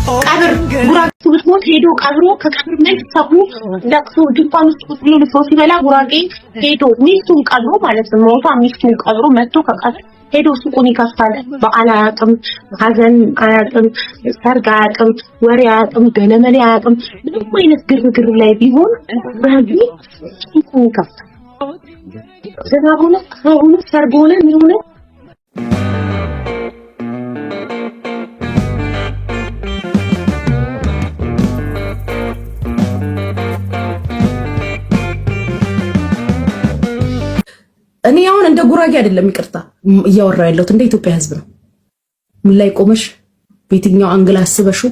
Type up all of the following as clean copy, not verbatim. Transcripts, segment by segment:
ቀብር ጉራጌ ብትሞት ሄዶ ቀብሮ ከቀብር መልስ ሰው ለቅሶ ድንኳን ውስጥ ቁጭ ብሎ ሰው ሲበላ ጉራጌ ሄዶ ሚስቱን ቀብሮ ማለት ነው ሞቷ ሚስቱን ቀብሮ መጥቶ ከቀብር ሄዶ ሱቁን ይከፍታል። በዓል አያውቅም፣ ሀዘን አያውቅም፣ ሰርግ አያውቅም፣ ወሬ አያውቅም፣ ገለመሌ አያውቅም። ምንም አይነት ግርግር ላይ ቢሆን ጉራጌ ሱቁን ይከፍታል። ዝናብ ሆነ ሰርግ ሆነ ምን ሆነ እኔ አሁን እንደ ጉራጌ አይደለም ይቅርታ እያወራው ያለሁት እንደ ኢትዮጵያ ሕዝብ ነው። ምን ላይ ቆመሽ በየትኛው አንግል አስበሽው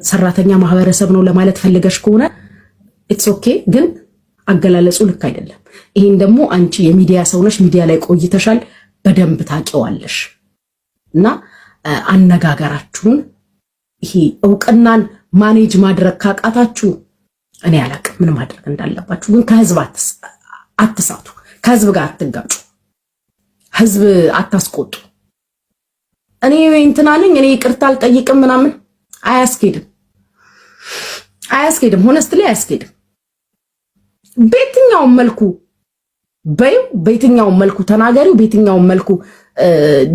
ሰራተኛ ማህበረሰብ ነው ለማለት ፈልገሽ ከሆነ ኢትስ ኦኬ፣ ግን አገላለጹ ልክ አይደለም። ይሄን ደግሞ አንቺ የሚዲያ ሰው ነሽ፣ ሚዲያ ላይ ቆይተሻል፣ በደንብ ታውቂዋለሽ። እና አነጋገራችሁን ይሄ እውቅናን ማኔጅ ማድረግ ካቃታችሁ እኔ አላቅም ምን ማድረግ እንዳለባችሁ። ግን ከህዝብ አትሳቱ፣ ከህዝብ ጋር አትጋጩ፣ ህዝብ አታስቆጡ። እኔ እንትና ነኝ እኔ ይቅርታ አልጠይቅም ምናምን አያስኬድም፣ ሆነስትሊ አያስኬድም። በየትኛውም መልኩ በየትኛውም መልኩ ተናገሪው፣ በየትኛውም መልኩ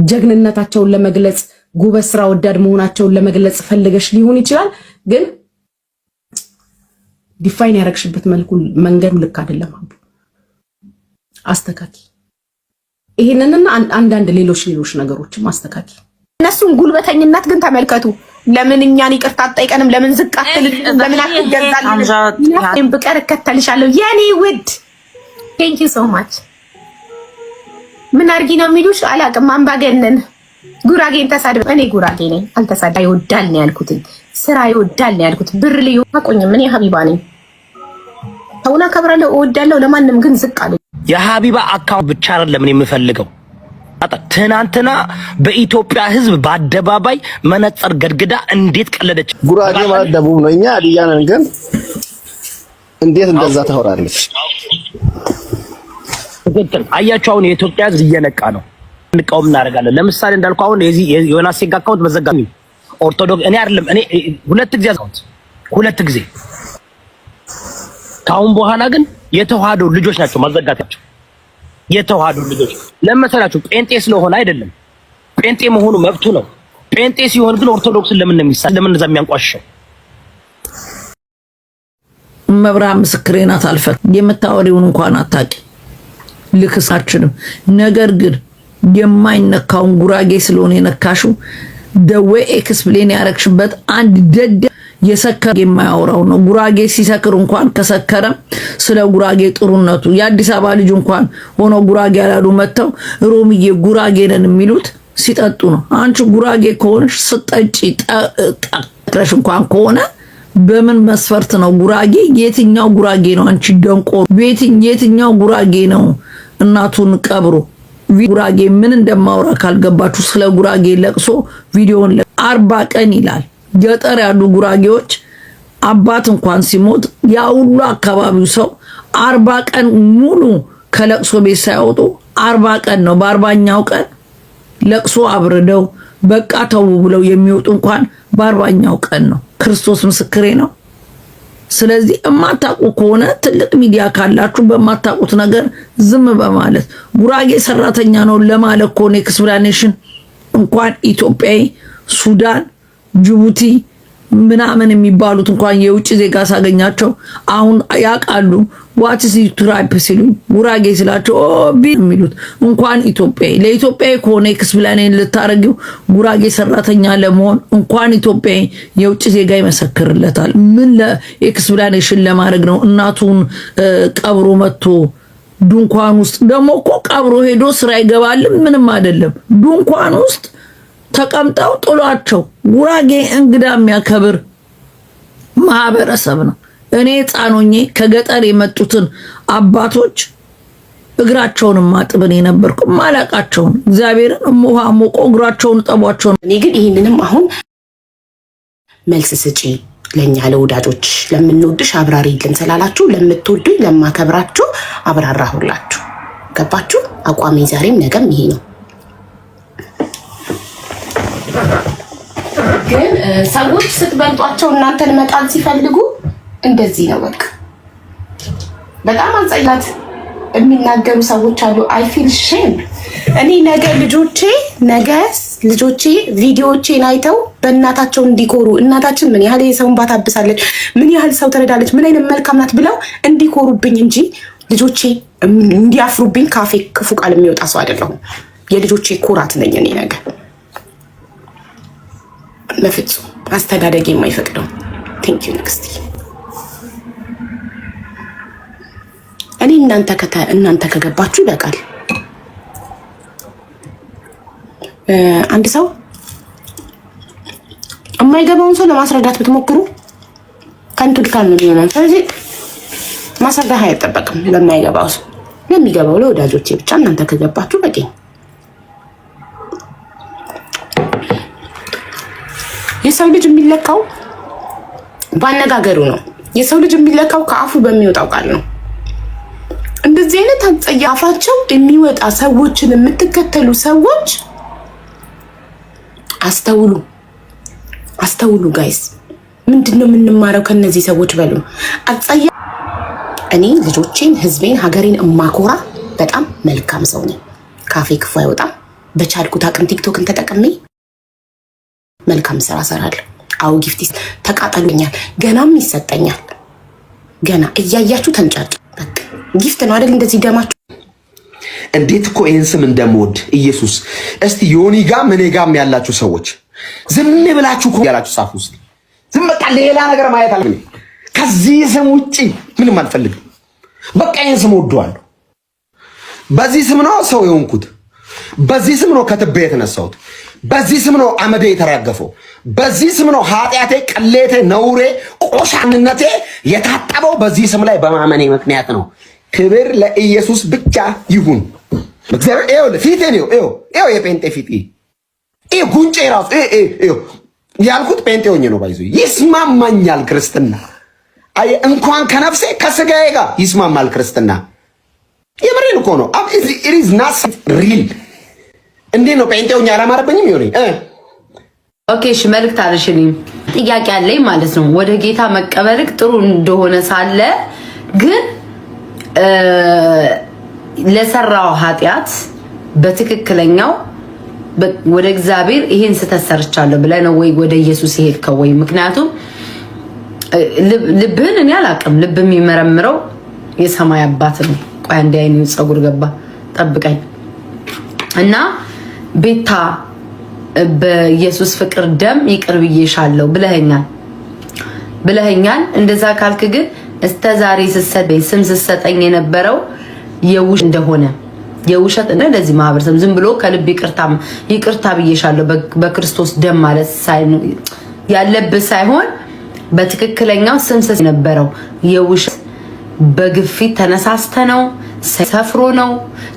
ጀግንነታቸውን ለመግለጽ ጉበስ ስራ ወዳድ መሆናቸውን ለመግለጽ ፈልገሽ ሊሆን ይችላል። ግን ዲፋይን ያረግሽበት መልኩ መንገዱ ልክ አይደለም። አስተካኪ። ይሄንንና አንዳንድ ሌሎች ነገሮችም አስተካኪ። እነሱን ጉልበተኝነት ግን ተመልከቱ። ለምን እኛን ይቅርታ አትጠይቀንም? ለምን ዝቅ አትልም? ለምን አትገዛልንም? ብቀር እከተልሻለሁ የኔ ውድ። ቴንክ ዩ ሶ ማች። ምን አርጊ ነው የሚሉሽ? አላቅም። አምባገነን ጉራጌን ተሳድበ። እኔ ጉራጌ ነኝ፣ አልተሳዳ ይወዳል ነው ያልኩት። ስራ ይወዳል ነው ያልኩት። ብር ልዩ አቆኝም። እኔ ሀቢባ ነኝ። አውና ከብራለሁ፣ እወዳለሁ። ለማንም ግን ዝቅ አለ። የሀቢባ አካውንት ብቻ አይደለም የምፈልገው። ትናንትና በኢትዮጵያ ሕዝብ በአደባባይ መነጽር ገድግዳ እንዴት ቀለደች። ጉራጌ ማለት ደቡብ ነው፣ እኛ አድያ ነን። ግን እንዴት እንደዛ ታወራለች? ትክክል። አያችሁ አሁን የኢትዮጵያ ሕዝብ እየነቃ ነው። እንቃወም እናደርጋለን። ለምሳሌ እንዳልኩ አሁን የዚህ ዮናስ ሴጋ አካውንት መዘጋሚ ኦርቶዶክስ እኔ አይደለም እኔ ሁለት ጊዜ ካሁን በኋላ ግን የተዋህዶ ልጆች ናቸው ማዘጋታቸው። የተዋህዶ ልጆች ለምሳሌላችሁ ጴንጤ ስለሆነ አይደለም፣ ጴንጤ መሆኑ መብቱ ነው። ጴንጤ ሲሆን ግን ኦርቶዶክስን ለምን ነው ለምን እንደዛ የሚያንቋሽሸው? መብርሃን ምስክሬ ናት። አልፈር የምታወሪውን እንኳን አታቂ ልክሳችንም። ነገር ግን የማይነካውን ጉራጌ ስለሆነ የነካሽው ደዌ ኤክስፕሌን ያረክሽበት አንድ ደደ የሰከረ የማያወራው ነው። ጉራጌ ሲሰክር እንኳን ከሰከረ ስለ ጉራጌ ጥሩነቱ የአዲስ አበባ ልጅ እንኳን ሆኖ ጉራጌ ያላሉ መተው ሮምዬ ጉራጌ ነን የሚሉት ሲጠጡ ነው። አንቺ ጉራጌ ከሆነሽ ስጠጪ ጠቅረሽ እንኳን ከሆነ በምን መስፈርት ነው ጉራጌ? የትኛው ጉራጌ ነው? አንቺ ደንቆ የትኛው ጉራጌ ነው እናቱን ቀብሮ ጉራጌ ምን እንደማወራ ካልገባችሁ ስለ ጉራጌ ለቅሶ ቪዲዮን 40 ቀን ይላል። ገጠር ያሉ ጉራጌዎች አባት እንኳን ሲሞት ያ ሁሉ አካባቢው ሰው 40 ቀን ሙሉ ከለቅሶ ቤት ሳይወጡ 40 ቀን ነው። በ40ኛው ቀን ለቅሶ አብርደው በቃ ተው ብለው የሚወጡ እንኳን በ40ኛው ቀን ነው። ክርስቶስ ምስክሬ ነው። ስለዚህ እማታውቁ ከሆነ ትልቅ ሚዲያ ካላችሁ በማታውቁት ነገር ዝም በማለት ጉራጌ ሰራተኛ ነው ለማለት ከሆነ ኤክስፕላኔሽን እንኳን ኢትዮጵያዊ፣ ሱዳን፣ ጅቡቲ ምናምን የሚባሉት እንኳን የውጭ ዜጋ ሳገኛቸው አሁን ያውቃሉ። ዋትስ ትራይፕ ሲሉ ጉራጌ ስላቸው ቢ የሚሉት እንኳን ኢትዮጵያዊ ለኢትዮጵያዊ ከሆነ ኤክስፕላኔሽን ልታረጊው ጉራጌ ሰራተኛ ለመሆን እንኳን ኢትዮጵያዊ የውጭ ዜጋ ይመሰክርለታል። ምን ለኤክስፕላኔሽን ለማድረግ ነው? እናቱን ቀብሮ መጥቶ ዱንኳን ውስጥ ደግሞ እኮ ቀብሮ ሄዶ ስራ ይገባል። ምንም አይደለም። ዱንኳን ውስጥ ተቀምጠው ጥሏቸው ጉራጌ እንግዳ የሚያከብር ማህበረሰብ ነው። እኔ ጻኖኜ ከገጠር የመጡትን አባቶች እግራቸውን ማጥብን የነበርኩ ማላቃቸውን እግዚአብሔርን ሙሃ ሞቆ እግራቸውን ጠቧቸው። እኔ ግን ይሄንንም አሁን መልስ ስጪ ለኛ ለወዳጆች ለምንወድሽ አብራሪልን ስላላችሁ ለምትወዱኝ ለማከብራችሁ አብራራሁላችሁ። ገባችሁ? አቋሜ ዛሬም ነገም ይሄ ነው። ግን ሰዎች ስትበልጧቸው እናንተን መጣል ሲፈልጉ እንደዚህ ነው በቃ። በጣም አጸያት የሚናገሩ ሰዎች አሉ። አይ ፊል ሼም። እኔ ነገ ልጆቼ ቪዲዮዎቼን አይተው በእናታቸው እንዲኮሩ እናታችን ምን ያህል የሰውን ባታብሳለች፣ ምን ያህል ሰው ትረዳለች፣ ምን አይነት መልካም ናት ብለው እንዲኮሩብኝ እንጂ ልጆቼ እንዲያፍሩብኝ ካፌ ክፉ ቃል የሚወጣ ሰው አይደለሁም። የልጆቼ ኩራት ነኝ እኔ ነገ። በፍጹም አስተዳደግ የማይፈቅደው። ቴንክ ዩ ንግስቲ። እኔ እናንተ ከገባችሁ ይበቃል። አንድ ሰው የማይገባውን ሰው ለማስረዳት ብትሞክሩ ከንቱ ድካም ነው የሚሆነው። ስለዚህ ማስረዳት አይጠበቅም ለማይገባው ሰው። ለሚገባው ለወዳጆቼ ብቻ እናንተ ከገባችሁ በቂ። የሰው ልጅ የሚለካው ባነጋገሩ ነው። የሰው ልጅ የሚለካው ከአፉ በሚወጣው ቃል ነው። እንደዚህ አይነት አጸያፋቸው የሚወጣ ሰዎችን የምትከተሉ ሰዎች አስተውሉ ጋይስ። ምንድነው የምንማረው ከነዚህ ሰዎች? በሉ አጸያ እኔ ልጆቼን፣ ህዝቤን፣ ሀገሬን እማኮራ በጣም መልካም ሰው ነኝ። ካፌ ክፉ አይወጣም። በቻልኩት አቅም ቲክቶክን ተጠቅሜ መልካም ስራ እሰራለሁ። አው ጊፍት ተቃጠሉኛል፣ ገናም ይሰጠኛል። ገና እያያችሁ ተንጫጭ። በቃ ጊፍት ነው አይደል? እንደዚህ ደማችሁ እንዴት እኮ ይሄን ስም እንደምወድ ኢየሱስ። እስቲ ዮኒ ጋም እኔ ጋም ያላችሁ ሰዎች ዝም ብላችሁ እኮ ያላችሁ ጻፉ ውስጥ ዝም በቃ ሌላ ነገር ማየት አልፈልግም። ከዚህ ስም ውጪ ምንም አልፈልግም። በቃ ይሄን ስም ወደዋለሁ። በዚህ ስም ነው ሰው የሆንኩት። በዚህ ስም ነው ከትቤ የተነሳሁት። በዚህ ስም ነው አመዴ የተራገፈው። በዚህ ስም ነው ኃጢአቴ፣ ቅሌቴ፣ ነውሬ፣ ቆሻንነቴ የታጠበው በዚህ ስም ላይ በማመኔ ምክንያት ነው። ክብር ለኢየሱስ ብቻ ይሁን። እግዚአብሔር ይኸው ፊቴ ነው። ይኸው የጴንጤ ፊት ይኸው ጉንጬ ራሱ ይኸው ያልኩት ጴንጤ ሆኜ ነው። ባይዞ ይስማማኛል ክርስትና። አይ እንኳን ከነፍሴ ከስጋዬ ጋር ይስማማል ክርስትና። የምሬን እኮ ነው። it is not real። እንዴት ነው ጴንጤ ሆኜ አላማረብኝም? ይሆነ ኦኬ። እሺ መልእክት አልሽልኝ። ጥያቄ አለኝ ማለት ነው። ወደ ጌታ መቀበልክ ጥሩ እንደሆነ ሳለ ግን ለሰራው ኃጢአት በትክክለኛው ወደ እግዚአብሔር ይሄን ስተሰርቻለሁ ብለህ ነው ወይ ወደ ኢየሱስ ይሄድከው? ወይ ምክንያቱም ልብህን እኔ አላውቅም። ልብ የሚመረምረው የሰማይ አባት ነው። ቆይ አንዴ አይኑ ጸጉር ገባ ጠብቀኝ። እና ቤታ በኢየሱስ ፍቅር ደም ይቅር ብዬሻለሁ ብለኸኛል። እንደዛ ካልክ ግን እስተዛሬ ስሰጠኝ ስም ስሰጠኝ የነበረው የውሸት እንደሆነ የውሸት እና ለዚህ ማህበረሰብ ዝም ብሎ ከልብ ይቅርታ ብዬሻለሁ በክርስቶስ ደም ማለት ያለብህ ሳይሆን በትክክለኛው ስም ስሰጠኝ የነበረው የውሸት በግፊት ተነሳስተ ነው፣ ሰፍሮ ነው፣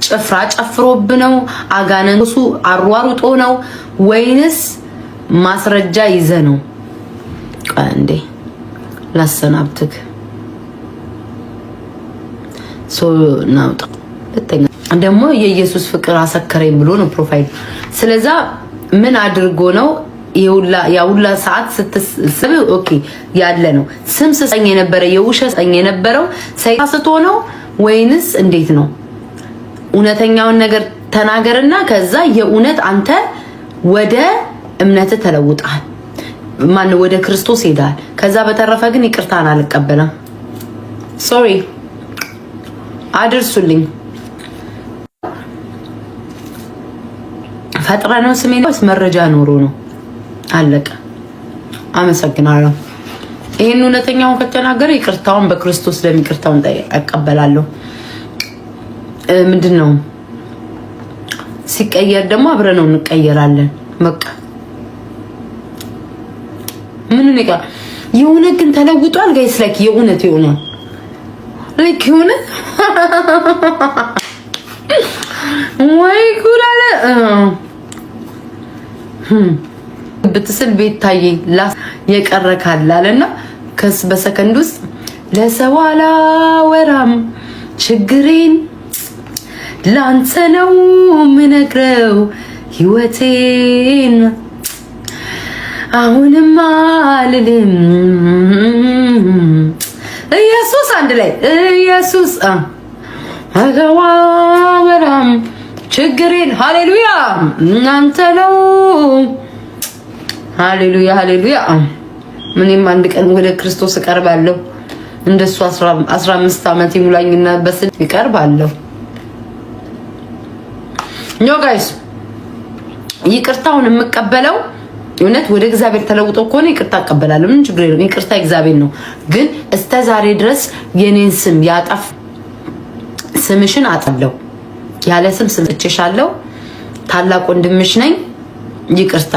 ጭፍራ ጨፍሮብ ነው፣ አጋነንሱ አሯሩጦ ነው ወይንስ ማስረጃ ይዘ ነው? አንዴ ላሰናብትክ ናውጣ ለተኛ ደግሞ የኢየሱስ ፍቅር አሰከረኝ ብሎ ነው ፕሮፋይል። ስለዛ ምን አድርጎ ነው ያውላ ሰዓት ስትስብ ኦኬ ያለ ነው ስም ስሰኝ የነበረ የውሸት ሰኝ የነበረው ሳይታስቶ ነው ወይንስ እንዴት ነው? እውነተኛውን ነገር ተናገርና ከዛ የእውነት አንተ ወደ እምነት ተለውጣል። ማን ወደ ክርስቶስ ሄዳል። ከዛ በተረፈ ግን ይቅርታን አልቀበለም። ሶሪ አድርሱልኝ። ፈጥረ ነው ስሜን ወይስ መረጃ ኖሮ ነው? አለቀ። አመሰግናለሁ። ይሄን እውነተኛውን ከተናገረ ይቅርታውን በክርስቶስ ደም ይቅርታውን እቀበላለሁ። ምንድነው ሲቀየር ደግሞ አብረን ነው እንቀየራለን። በቃ ምን ነቃ የሆነ ግን ተለውጧል ጋይስ። ላይክ የእውነት የሆነ ላይክ የሆነ ወይ ኩላለ ብትስል ቤት ታየኝ የቀረ ካለ አለና ከስ በሰከንድ ውስጥ ለሰው አላወራም ችግሬን ላንተ ነው ምነግረው ህይወቴን አሁንም አልልም ኢየሱስ አንድ ላይ ኢየሱስ አገዋበራም ችግሬን ሃሌሉያ እናንተ ነው ሃሌሉያ ሃሌሉያ። ምንም አንድ ቀን ወደ ክርስቶስ እቀርባለሁ እንደሱ 15 ዓመት ይሙላኝና በስል እቀርባለሁ። ኖ ጋይስ ይቅርታውን የምቀበለው እውነት ወደ እግዚአብሔር ተለውጦ ከሆነ ይቅርታ እቀበላለሁ። ምን ችግር የለም። ይቅርታ እግዚአብሔር ነው። ግን እስከ ዛሬ ድረስ የኔን ስም ያጠፍ ስምሽን አጠለው ያለ ስም ስምጥቼሻለሁ። ታላቅ ወንድምሽ ነኝ። ይቅርታ